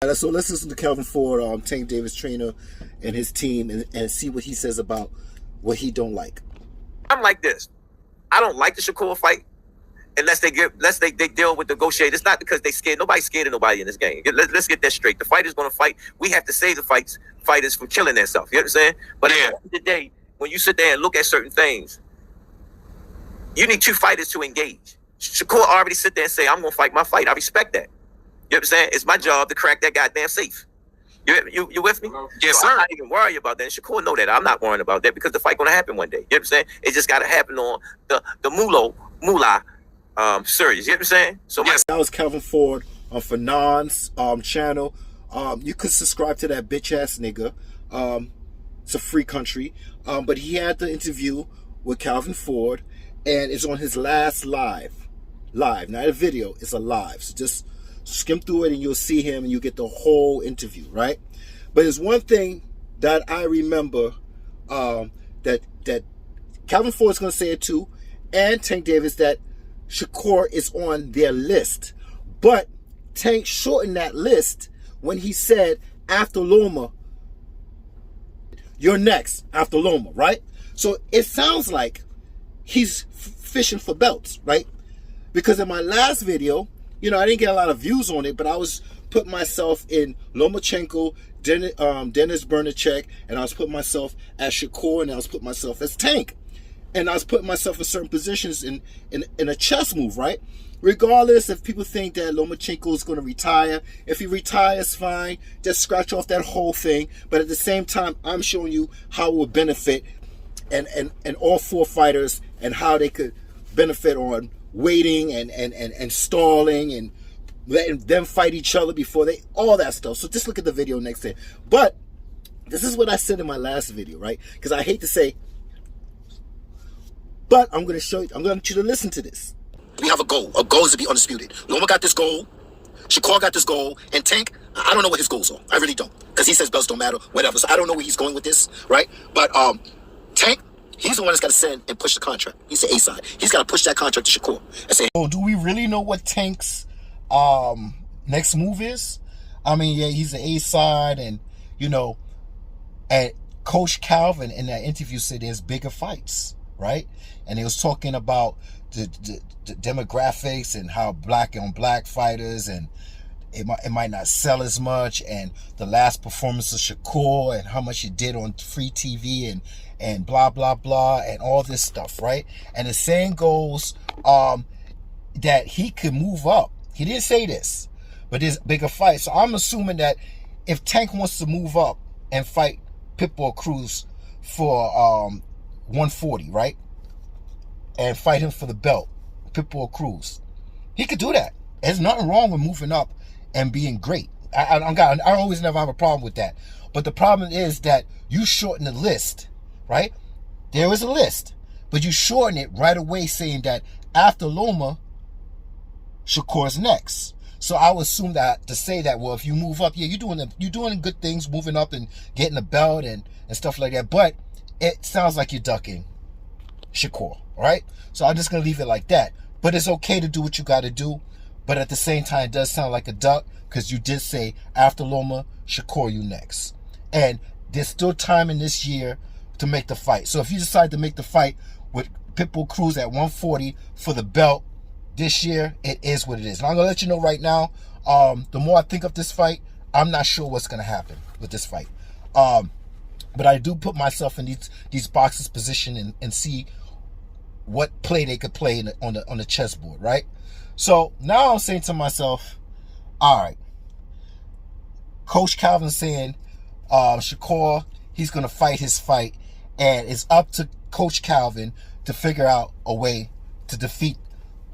So let's listen to Calvin Ford, Tank Davis trainer, and his team, and see what he says about what he don't like. I'm like this. I don't like the Shakur fight unless they deal with negotiate. It's not because they scared. Nobody's scared of nobody in this game. Let's get that straight. The fighter's going to fight. We have to save the fighters from killing themselves. You know what I'm saying? But at the end of the day, when you sit there and look at certain things, you need two fighters to engage. Shakur already sit there and say, I'm going to fight my fight. I respect that. You know what I'm saying? It's my job to crack that goddamn safe. You with me? Yes, so sir. I'm not even worried about that. And Shakur know that. I'm not worrying about that because the fight going to happen one day. You know what I'm saying? It just got to happen on the Moolah series. You know what I'm saying? So yes, that was Calvin Ford on Fanon's channel. You could subscribe to that bitch ass nigga. It's a free country. But he had the interview with Calvin Ford, and it's on his last live, not a video. It's a live. So just skim through it and you'll see him and you get the whole interview, right? But there's one thing that I remember that Calvin Ford's going to say it too, and Tank Davis, that Shakur is on their list. But Tank shortened that list when he said, after Loma, you're next after Loma, right? So it sounds like he's fishing for belts, right? Because in my last video, I didn't get a lot of views on it, but I was putting myself in Lomachenko, Dennis Bernacek, and I was putting myself as Shakur, and I was putting myself as Tank. And I was putting myself in certain positions in a chess move, right? Regardless if people think that Lomachenko is going to retire, if he retires, fine. Just scratch off that whole thing. But at the same time, I'm showing you how it would benefit and all four fighters and how they could benefit on waiting and stalling and letting them fight each other before all that stuff. So just look at the video next day. But this is what I said in my last video, right? Because I hate to say, but I'm going to show you, I'm going to want you to listen to this. We have a goal. Our goal is to be undisputed. Loma got this goal. Shakur got this goal. And Tank, I don't know what his goals are. I really don't. Because he says belts don't matter, whatever. So I don't know where he's going with this, right? But Tank, he's the one that's got to send and push the contract. He's the A side. He's got to push that contract to Shakur and say, oh, do we really know what Tank's next move is? I mean, yeah, he's the A side, and and Coach Calvin in that interview said there's bigger fights, right? And he was talking about the demographics and how black on black fighters, and it might not sell as much, and the last performance of Shakur and how much he did on free TV and blah blah blah and all this stuff, right? And the saying goes that he could move up. He didn't say this, but there's bigger fights. So I'm assuming that if Tank wants to move up and fight Pitbull Cruz for 140, right, and fight him for the belt, Pitbull Cruz, he could do that. There's nothing wrong with moving up and being great. I always never have a problem with that. But the problem is that you shorten the list, right? There is a list, but you shorten it right away, saying that after Loma, Shakur's next. So I would assume that to say that, well, if you move up, yeah, you're doing good things, moving up and getting a belt and stuff like that. But it sounds like you're ducking Shakur, all right? So I'm just gonna leave it like that. But it's okay to do what you got to do. But at the same time, it does sound like a duck, because you did say after Loma, Shakur, you next. And there's still time in this year to make the fight. So if you decide to make the fight with Pitbull Cruz at 140 for the belt this year, it is what it is. And I'm going to let you know right now, the more I think of this fight, I'm not sure what's going to happen with this fight. But I do put myself in these boxes position and see what play they could play on the chessboard, right? So now I'm saying to myself, all right, Coach Calvin saying Shakur, he's going to fight his fight, and it's up to Coach Calvin to figure out a way to defeat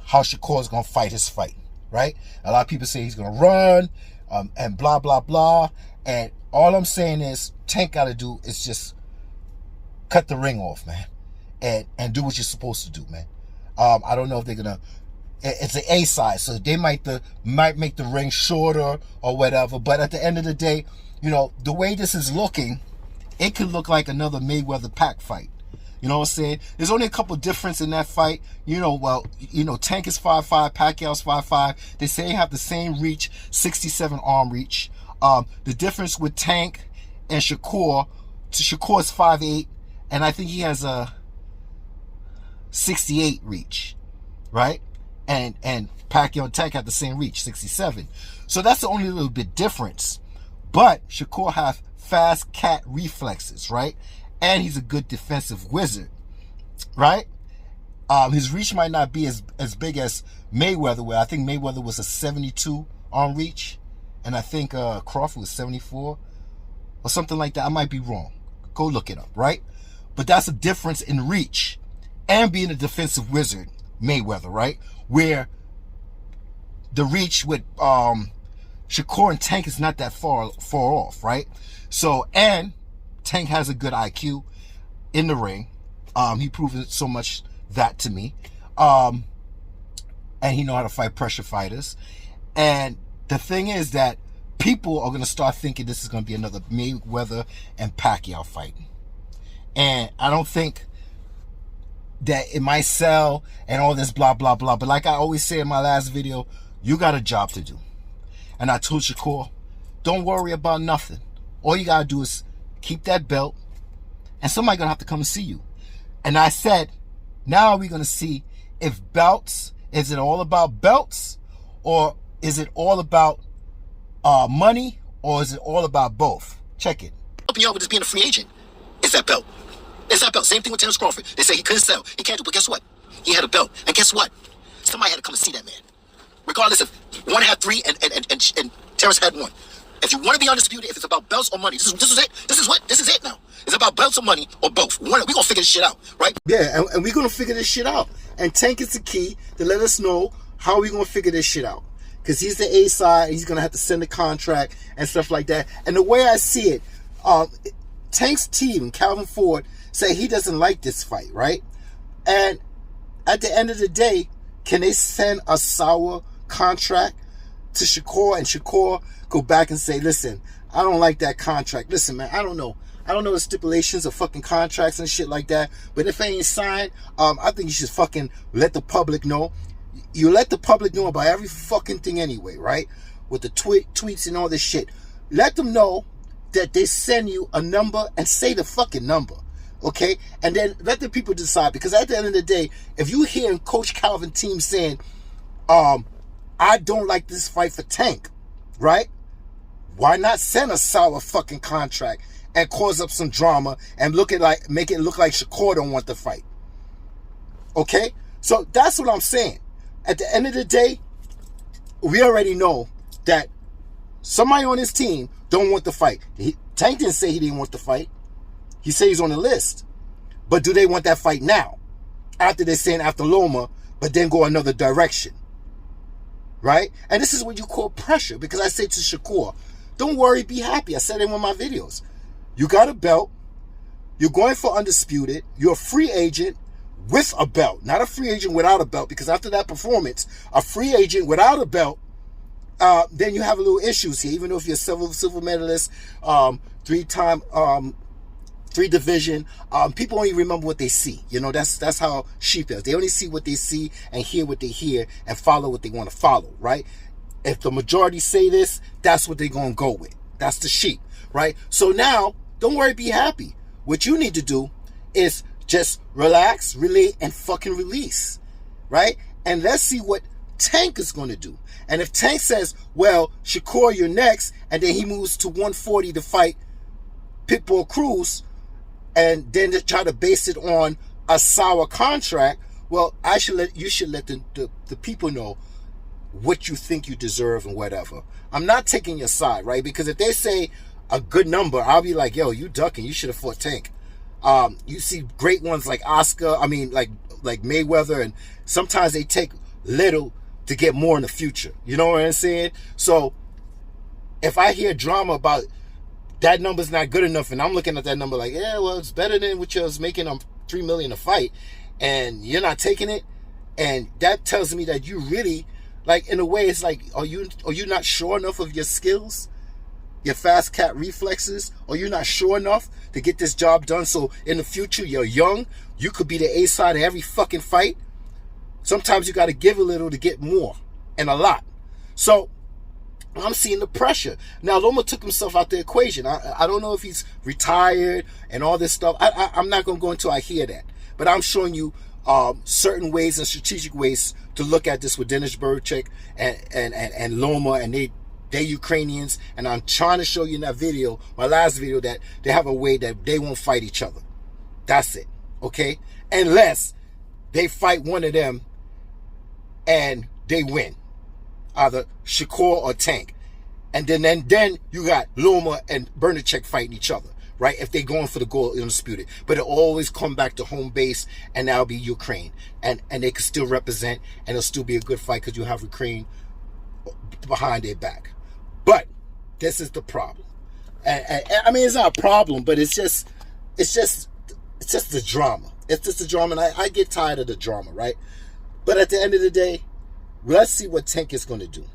how Shakur is going to fight his fight, right? A lot of people say he's going to run and blah, blah, blah. And all I'm saying is Tank got to do is just cut the ring off, man, and do what you're supposed to do, man. I don't know if they're going to, it's an A side, so they might make the ring shorter or whatever. But at the end of the day, the way this is looking, it could look like another Mayweather-Pac fight. You know what I'm saying? There's only a couple difference in that fight. Tank is 5'5", Pacquiao's 5'5". They say they have the same reach, 67 arm reach. The difference with Tank and Shakur, Shakur's 5'8", and I think he has a 68 reach, right? And Pacquiao and Tank have the same reach, 67. So that's the only little bit difference. But Shakur has fast cat reflexes, right? And he's a good defensive wizard, right? His reach might not be as big as Mayweather, where I think Mayweather was a 72 arm reach, and I think Crawford was 74 or something like that. I might be wrong. Go look it up, right? But that's a difference in reach and being a defensive wizard, Mayweather, right? Where the reach with Shakur and Tank is not that far off, right? So, and Tank has a good IQ in the ring. He proven so much that to me. And he know how to fight pressure fighters. And the thing is that people are going to start thinking this is going to be another Mayweather and Pacquiao fight. And I don't think that it might sell and all this blah, blah, blah. But like I always say in my last video, you got a job to do. And I told Shakur, don't worry about nothing. All you got to do is keep that belt, and somebody's going to have to come and see you. And I said, now we're going to see if belts, is it all about belts, or is it all about money, or is it all about both? Check it. Helping you out with just being a free agent. It's that belt. It's that belt. Same thing with Terence Crawford. They say he couldn't sell. He can't do, but guess what? He had a belt. And guess what? Somebody had to come and see that man. Regardless if one had three and Terence had one. If you want to be undisputed, if it's about belts or money, this is it. This is it now. It's about belts or money or both. We're going to figure this shit out, right? Yeah, and we're going to figure this shit out. And Tank is the key to let us know how we're going to figure this shit out. Because he's the A side, he's going to have to send a contract and stuff like that. And the way I see it, Tank's team, Calvin Ford, say he doesn't like this fight, right? And at the end of the day, can they send a sour contract to Shakur, and Shakur go back and say, listen, I don't like that contract. Listen, man, I don't know the stipulations of fucking contracts and shit like that, but if it ain't signed, I think you should fucking let the public know. You let the public know about every fucking thing anyway, right? With the tweets and all this shit. Let them know that they send you a number and say the fucking number, okay? And then let the people decide, because at the end of the day, if you hear Coach Calvin team saying, I don't like this fight for Tank, right? Why not send a sour fucking contract and cause up some drama and make it look like Shakur don't want the fight? Okay? So that's what I'm saying. At the end of the day, we already know that somebody on his team don't want the fight. Tank didn't say he didn't want the fight. He said he's on the list. But do they want that fight now? After they're saying after Loma, but then go another direction. Right? And this is what you call pressure. Because I say to Shakur, don't worry, be happy. I said it in one of my videos. You got a belt. You're going for undisputed. You're a free agent with a belt. Not a free agent without a belt. Because after that performance, a free agent without a belt, then you have a little issues here. Even though if you're a silver medalist, three-time, three-division, people only remember what they see. You know, that's how sheep is. They only see what they see and hear what they hear and follow what they want to follow, right? If the majority say this, that's what they're going to go with. That's the sheep, right? So now, don't worry, be happy. What you need to do is just relax, relate, and fucking release, right? And let's see what Tank is going to do. And if Tank says, well, Shakur, you're next, and then he moves to 140 to fight Pitbull Cruz, and then to try to base it on a sour contract, well, you should let the people know what you think you deserve and whatever. I'm not taking your side, right? Because if they say a good number, I'll be like, yo, you ducking. You should have fought Tank. You see great ones like like Mayweather, and sometimes they take little to get more in the future. You know what I'm saying? So if I hear drama about that number's not good enough, and I'm looking at that number like, yeah, well, it's better than what you was making $3 million a fight, and you're not taking it, and that tells me that you really, like, in a way, it's like, are you not sure enough of your skills, your fast cat reflexes? Are you not sure enough to get this job done so in the future you're young, you could be the A side of every fucking fight? Sometimes you got to give a little to get more, and a lot. So I'm seeing the pressure. Now, Loma took himself out the equation. I don't know if he's retired and all this stuff. I'm not going to go into I hear that. But I'm showing you certain ways and strategic ways to look at this with Dennis Burchek and Loma, and they're Ukrainians. And I'm trying to show you in that video, my last video, that they have a way that they won't fight each other. That's it. Okay? Unless they fight one of them and they win. Either Shakur or Tank. And then you got Loma and Bernacek fighting each other, right? If they're going for the goal, undisputed. But it'll always come back to home base, and that'll be Ukraine. And they can still represent, and it'll still be a good fight because you have Ukraine behind their back. But this is the problem. And I mean, it's not a problem, but it's just the drama. It's just the drama, and I get tired of the drama, right? But at the end of the day, let's see what Tank is going to do.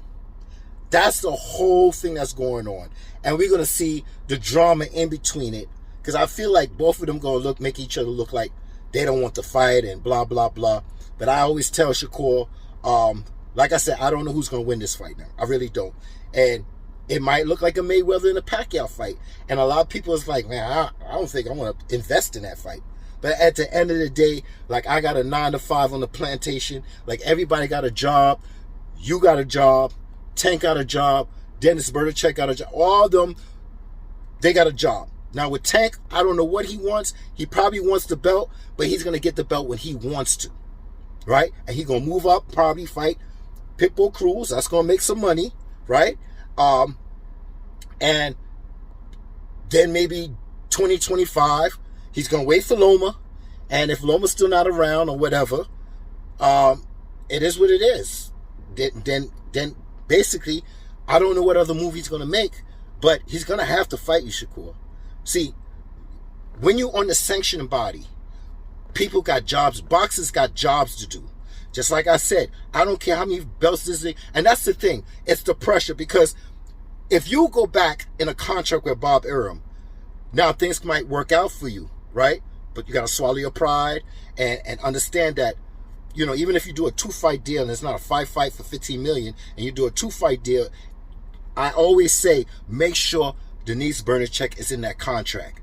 That's the whole thing that's going on. And we're going to see the drama in between it. Because I feel like both of them going to make each other look like they don't want to fight and blah, blah, blah. But I always tell Shakur, like I said, I don't know who's going to win this fight now. I really don't. And it might look like a Mayweather and a Pacquiao fight. And a lot of people is like, man, I don't think I want to invest in that fight. But at the end of the day, like, I got a 9 to 5 on the plantation. Like, everybody got a job. You got a job. Tank got a job. Dennis Bernacek got a job. All of them, they got a job. Now, with Tank, I don't know what he wants. He probably wants the belt, but he's going to get the belt when he wants to, right? And he's going to move up, probably fight Pitbull Cruz. That's going to make some money, right? And then maybe 2025, he's going to wait for Loma. And if Loma's still not around or whatever, it is what it is. Then basically, I don't know what other movie he's going to make, but he's going to have to fight you, Shakur. See, when you're on the sanctioning body, people got jobs. Boxers got jobs to do. Just like I said, I don't care how many belts this is. And that's the thing. It's the pressure. Because if you go back in a contract with Bob Arum, now things might work out for you, right? But you got to swallow your pride and understand that, you know, even if you do a 2-fight deal and it's not a 5-fight for $15 million, and you do a 2-fight deal, I always say, make sure Denise Bernacek is in that contract.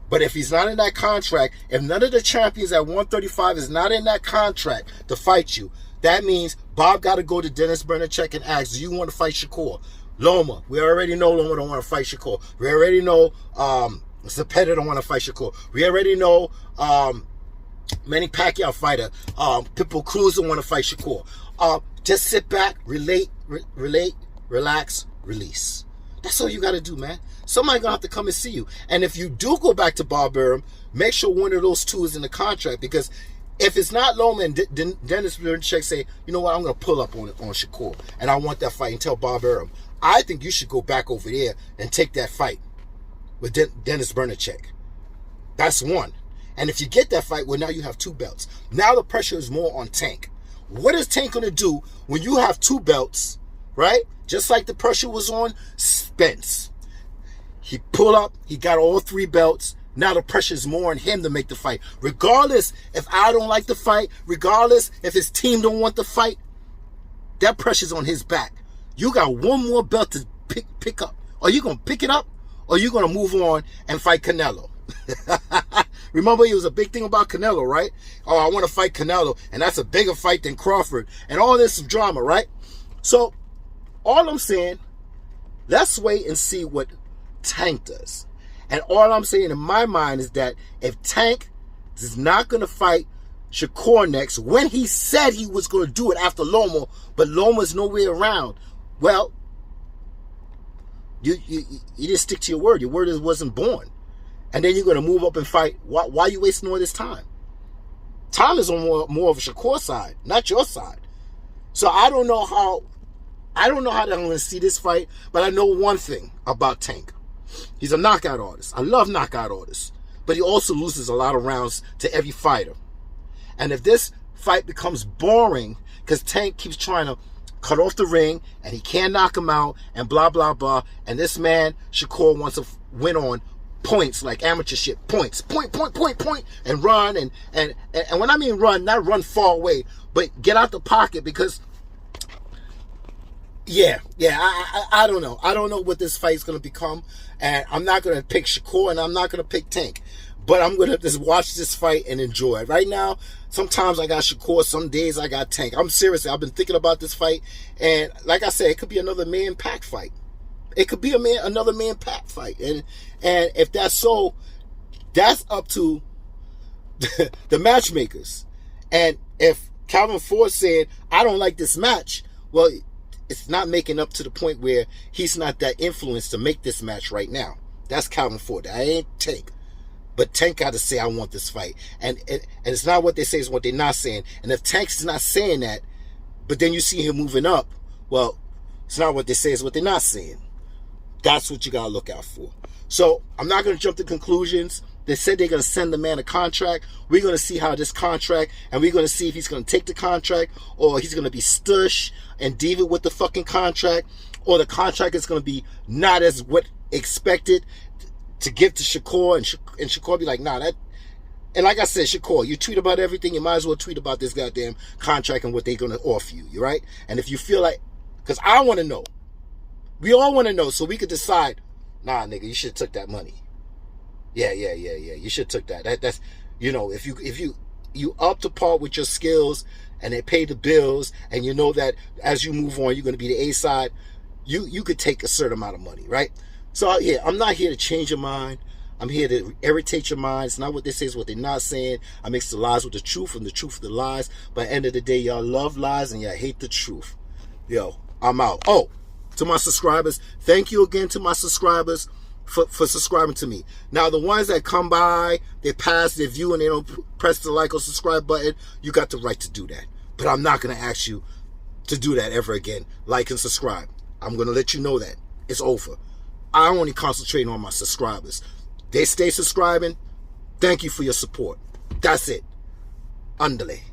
But if he's not in that contract, if none of the champions at 135 is not in that contract to fight you, that means Bob got to go to Dennis Bernacek and ask, do you want to fight Shakur? Loma, we already know Loma don't want to fight Shakur. We already know Zepeda don't want to fight Shakur. We already know Manny Pacquiao fighter, Pitbull Cruz don't want to fight Shakur. Just sit back, relate, relax, release. That's all you got to do, man. Somebody going to have to come and see you. And if you do go back to Bob Arum, make sure one of those two is in the contract. Because if it's not Loma and Dennis Bernacek say, you know what, I'm going to pull up on Shakur, and I want that fight, and tell Bob Arum, I think you should go back over there and take that fight with Dennis Bernacek. That's one. And if you get that fight, well, now you have 2 belts. Now the pressure is more on Tank. What is Tank going to do when you have 2 belts, right? Just like the pressure was on Spence. He pulled up, he got all 3 belts. Now the pressure is more on him to make the fight. Regardless if I don't like the fight, regardless if his team don't want the fight, that pressure's on his back. You got 1 more belt to pick up. Are you going to pick it up, or are you going to move on and fight Canelo? Remember, it was a big thing about Canelo, right? Oh, I want to fight Canelo, and that's a bigger fight than Crawford, and all this drama, right? So, all I'm saying, let's wait and see what Tank does. And all I'm saying in my mind is that if Tank is not going to fight Shakur next, when he said he was going to do it after Loma, but Loma's nowhere around, well, you didn't stick to your word. Your word wasn't born. And then you're going to move up and fight. Why are you wasting all this time? Time is on more of a Shakur side, not your side. So I don't know how I'm going to see this fight, but I know one thing about Tank. He's a knockout artist. I love knockout artists. But he also loses a lot of rounds to every fighter. And if this fight becomes boring, because Tank keeps trying to cut off the ring, and he can't knock him out, and blah, blah, blah, and this man, Shakur, wants to win on points, like amateur shit, points, point, and run, and when I mean run, not run far away, but get out the pocket, because Yeah. I don't know. I don't know what this fight's gonna become, and I'm not gonna pick Shakur, and I'm not gonna pick Tank, but I'm gonna just watch this fight and enjoy it. Right now, sometimes I got Shakur, some days I got Tank. I'm serious. I've been thinking about this fight, and like I said, it could be another man pack fight. It could be another man pack fight, and if that's so, that's up to the matchmakers. And if Calvin Ford said, I don't like this match, well, it's not making up to the point where he's not that influenced to make this match right now. That's Calvin Ford. I ain't Tank. But Tank got to say, I want this fight. And it's not what they say, it's what they're not saying. And if Tank's not saying that, but then you see him moving up, well, it's not what they say, it's what they're not saying. That's what you got to look out for. So I'm not going to jump to conclusions. They said they're going to send the man a contract. We're going to see how this contract, and we're going to see if he's going to take the contract, or he's going to be stush and deal with the fucking contract, or the contract is going to be not as what expected to give to Shakur, and Shakur be like, nah, that. And like I said, Shakur, you tweet about everything, you might as well tweet about this goddamn contract and what they're going to offer you, right? And if you feel like, because I want to know, we all want to know, so we could decide, nah, nigga, you should have took that money. Yeah. You should have took that. That's, you know, if you up to par with your skills and they pay the bills, and you know that as you move on, you're going to be the A side, you could take a certain amount of money, right? So yeah, I'm not here to change your mind. I'm here to irritate your mind. It's not what they say, it's what they're not saying. I mix the lies with the truth and the truth with the lies. But at the end of the day, y'all love lies and y'all hate the truth. Yo, I'm out. Oh, to my subscribers, thank you again to my subscribers for subscribing to me. Now, the ones that come by, they pass their view and they don't press the like or subscribe button, you got the right to do that. But I'm not going to ask you to do that ever again. Like and subscribe. I'm going to let you know that. It's over. I only concentrate on my subscribers. They stay subscribing. Thank you for your support. That's it. Underlay.